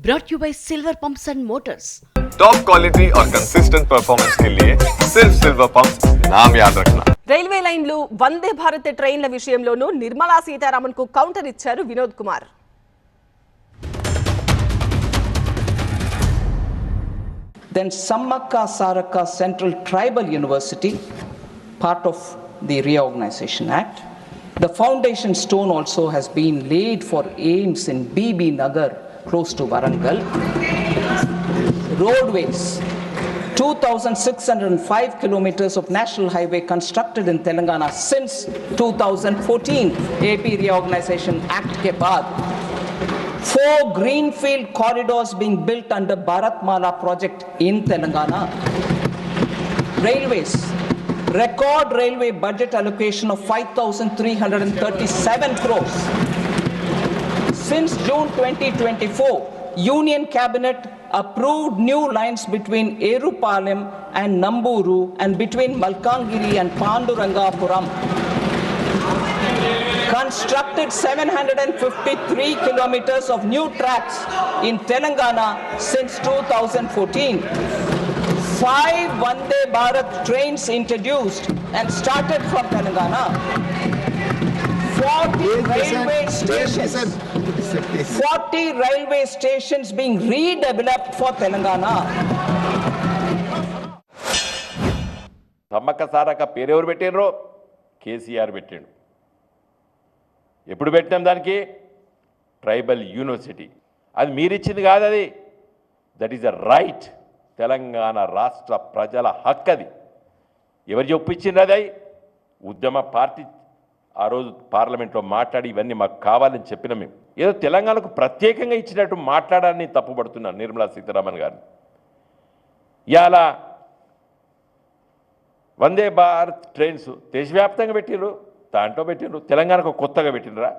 brought you by Silver Pumps and Motors. Top quality और consistent performance के लिए सिर्फ सिल्वर पंप्स नाम याद रखना. రైల్వే లైన్లు వందే భారత్ ట్రైన్ల విషయంలోనూ నిర్మలా సీతారామన్ కు కౌంటర్ ఇచ్చారు Vinod Kumar. Then Samakka Saraka Central Tribal University, part of the Reorganization Act. The foundation stone also has been laid for AIIMS in BB Nagar, close to Warangal. Roadways, 2,605 kilometers of national highway constructed in Telangana since 2014 AP Reorganization Act ke baad. 4 greenfield corridors being built under Bharatmala project in Telangana. Railways, record railway budget allocation of 5,337 crores. Since June 2024, Union Cabinet approved new lines between Erupalem and Namburu and between Malkangiri and Pandurangapuram. Constructed 753 kilometers of new tracks in Telangana since 2014. 5 Vande Bharat trains introduced and started from Telangana. 40 railway stations being redeveloped for Telangana. Sammakka Sarakka పేరెవరు పెట్టినరో KCR పెట్టిండు. ఎప్పుడు పెట్టినాం దానికి? Tribal university. అది మీరిచ్చింది కాదు, అది that is a right. Telangana రాష్ట్ర ప్రజల హక్కు అది. ఎవరు చెప్పించింది? అది ఉద్యమ పార్టీ ఆ రోజు పార్లమెంట్లో మాట్లాడి ఇవన్నీ మాకు కావాలని చెప్పిన మేము. ఏదో తెలంగాణకు ప్రత్యేకంగా ఇచ్చినట్టు మాట్లాడాలని తప్పుపడుతున్నాను నిర్మలా సీతారామన్ గారిని. ఇవాళ వందే భారత్ ట్రైన్స్ దేశవ్యాప్తంగా పెట్టిండ్రు, దాంట్లో పెట్టిండ్రు, తెలంగాణకు కొత్తగా పెట్టినరా?